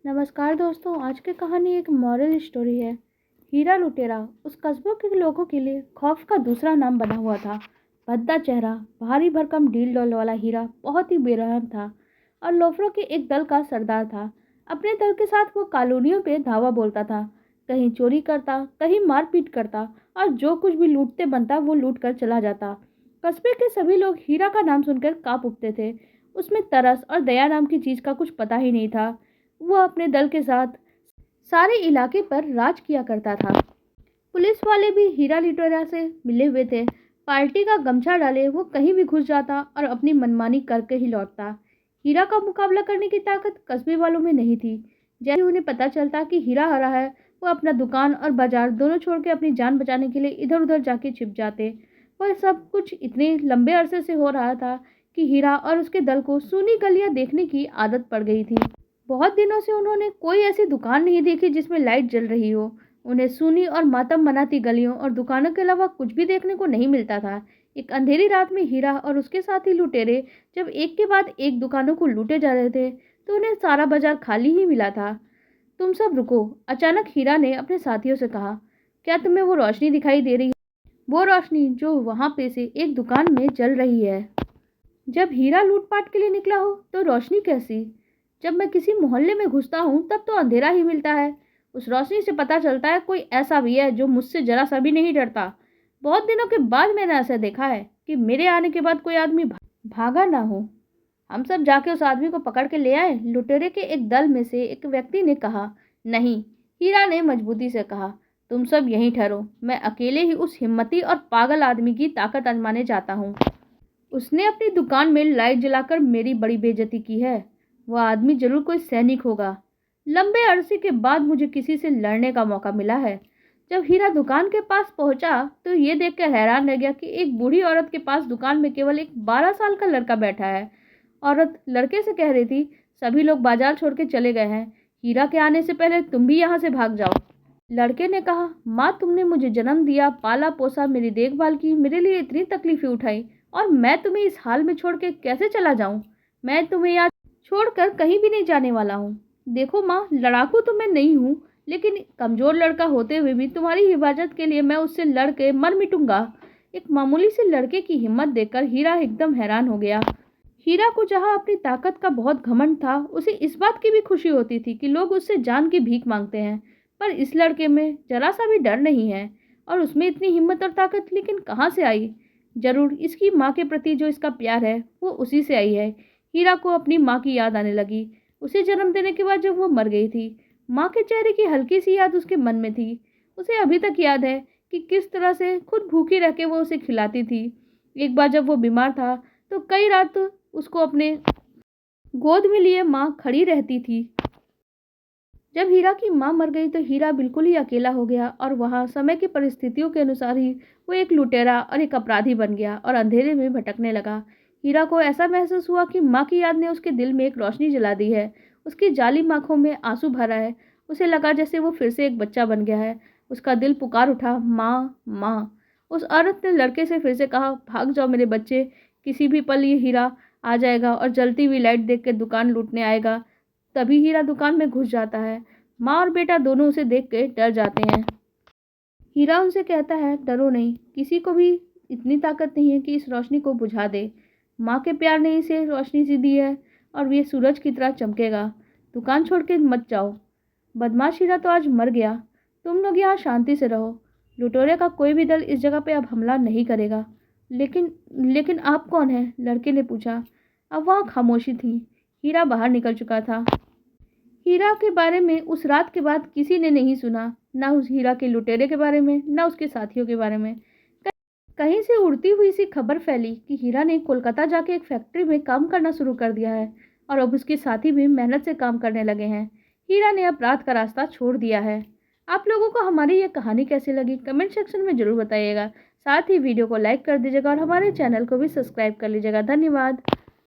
नमस्कार दोस्तों, आज की कहानी एक मॉरल स्टोरी है। हीरा लुटेरा उस कस्बों के लोगों के लिए खौफ का दूसरा नाम बना हुआ था। भद्दा चेहरा, भारी भरकम डील डॉल वाला हीरा बहुत ही बेरहम था और लोफरों के एक दल का सरदार था। अपने दल के साथ वो कॉलोनियों पे धावा बोलता था, कहीं चोरी करता, कहीं मारपीट करता और जो कुछ भी लूटते बनता वो लूट कर चला जाता। कस्बे के सभी लोग हीरा का नाम सुनकर कांप उठते थे। उसमें तरस और दया नाम की चीज का कुछ पता ही नहीं था। वो अपने दल के साथ सारे इलाके पर राज किया करता था। पुलिस वाले भी हीरा लिटोरा से मिले हुए थे। पार्टी का गमछा डाले वो कहीं भी घुस जाता और अपनी मनमानी करके ही लौटता। हीरा का मुकाबला करने की ताकत कस्बे वालों में नहीं थी। जैसे उन्हें पता चलता कि हीरा हरा है, वो अपना दुकान और बाजार दोनों छोड़ के अपनी जान बचाने के लिए इधर उधर जाके छिप जाते। वह सब कुछ इतने लंबे अरसे से हो रहा था कि हीरा और उसके दल को सूनी गलियां देखने की आदत पड़ गई थी। बहुत दिनों से उन्होंने कोई ऐसी दुकान नहीं देखी जिसमें लाइट जल रही हो। उन्हें सूनी और मातम बनाती गलियों और दुकानों के अलावा कुछ भी देखने को नहीं मिलता था। एक अंधेरी रात में हीरा और उसके साथी लुटेरे जब एक के बाद एक दुकानों को लूटे जा रहे थे तो उन्हें सारा बाजार खाली ही मिला था। तुम सब रुको, अचानक हीरा ने अपने साथियों से कहा। क्या तुम्हें वो रोशनी दिखाई दे रही है? वो रोशनी जो वहां पे से एक दुकान में जल रही है। जब हीरा लूटपाट के लिए निकला हो तो रोशनी कैसी? जब मैं किसी मोहल्ले में घुसता हूँ तब तो अंधेरा ही मिलता है। उस रोशनी से पता चलता है कोई ऐसा भी है जो मुझसे जरा सा भी नहीं डरता। बहुत दिनों के बाद मैंने ऐसा देखा है कि मेरे आने के बाद कोई आदमी भागा ना हो। हम सब जाके उस आदमी को पकड़ के ले आए, लुटेरे के एक दल में से एक व्यक्ति ने कहा। नहीं, हीरा ने मजबूती से कहा, तुम सब यहीं ठहरो, मैं अकेले ही उस हिम्मती और पागल आदमी की ताकत आजमाने जाता हूँ। उसने अपनी दुकान में लाइट जलाकर मेरी बड़ी बेइज्जती की है। वह आदमी जरूर कोई सैनिक होगा। लंबे अरसे के बाद मुझे किसी से लड़ने का मौका मिला है। जब हीरा दुकान के पास पहुंचा तो ये देखकर हैरान रह गया कि एक बूढ़ी औरत के पास दुकान में केवल एक 12 साल का लड़का बैठा है। औरत लड़के से कह रही थी, सभी लोग बाजार छोड़ के चले गए हैं, हीरा के आने से पहले तुम भी यहाँ से भाग जाओ। लड़के ने कहा, माँ, तुमने मुझे जन्म दिया, पाला पोसा, मेरी देखभाल की, मेरे लिए इतनी तकलीफें उठाई और मैं तुम्हें इस हाल में छोड़ के कैसे चला जाऊं? मैं तुम्हें यहाँ छोड़कर कहीं भी नहीं जाने वाला हूँ। देखो माँ, लड़ाकू तो मैं नहीं हूँ, लेकिन कमजोर लड़का होते हुए भी तुम्हारी हिफाजत के लिए मैं उससे लड़ के मर मिटूंगा। एक मामूली से लड़के की हिम्मत देखकर हीरा एकदम हैरान हो गया। हीरा को जहाँ अपनी ताकत का बहुत घमंड था, उसे इस बात की भी खुशी होती थी कि लोग उससे जान की भीख मांगते हैं। पर इस लड़के में जरा सा भी डर नहीं है और उसमें इतनी हिम्मत और ताकत लेकिन कहाँ से आई? जरूर इसकी माँ के प्रति जो इसका प्यार है वो उसी से आई है। हीरा को अपनी माँ की याद आने लगी। उसे जन्म देने के बाद जब वो मर गई थी, माँ के चेहरे की हल्की सी याद उसके मन में थी। उसे अभी तक याद है कि किस तरह से खुद भूखी रह के वो उसे खिलाती थी। एक बार जब वो बीमार था तो कई रात उसको अपने गोद में लिए माँ खड़ी रहती थी। जब हीरा की माँ मर गई तो हीरा बिल्कुल ही अकेला हो गया और वहाँ समय की परिस्थितियों के अनुसार ही वो एक लुटेरा और एक अपराधी बन गया और अंधेरे में भटकने लगा। हीरा को ऐसा महसूस हुआ कि माँ की याद ने उसके दिल में एक रोशनी जला दी है। उसकी जालिम आंखों में आंसू भरा है। उसे लगा जैसे वो फिर से एक बच्चा बन गया है। उसका दिल पुकार उठा, माँ, माँ। उस औरत ने लड़के से फिर से कहा, भाग जाओ मेरे बच्चे, किसी भी पल ये हीरा आ जाएगा और जलती हुई लाइट देख के दुकान लूटने आएगा। तभी हीरा दुकान में घुस जाता है। माँ और बेटा दोनों उसे देख के डर जाते हैं। हीरा उनसे कहता है, डरो नहीं, किसी को भी इतनी ताकत नहीं है कि इस रोशनी को बुझा दे। माँ के प्यार ने इसे रोशनी सी दी है और ये सूरज की तरह चमकेगा। दुकान छोड़ के मत जाओ। बदमाश हीरा तो आज मर गया। तुम लोग यहाँ शांति से रहो। लुटेरे का कोई भी दल इस जगह पे अब हमला नहीं करेगा। लेकिन लेकिन आप कौन हैं? लड़के ने पूछा। अब वहाँ खामोशी थी। हीरा बाहर निकल चुका था। हीरा के बारे में उस रात के बाद किसी ने नहीं सुना, ना उस हीरा के लुटेरे के बारे में, ना उसके साथियों के बारे में। कहीं से उड़ती हुई सी खबर फैली कि हीरा ने कोलकाता जाके एक फैक्ट्री में काम करना शुरू कर दिया है और अब उसके साथी भी मेहनत से काम करने लगे हैं। हीरा ने अपराध का रास्ता छोड़ दिया है। आप लोगों को हमारी ये कहानी कैसी लगी कमेंट सेक्शन में जरूर बताइएगा। साथ ही वीडियो को लाइक कर दीजिएगा और हमारे चैनल को भी सब्सक्राइब कर लीजिएगा। धन्यवाद।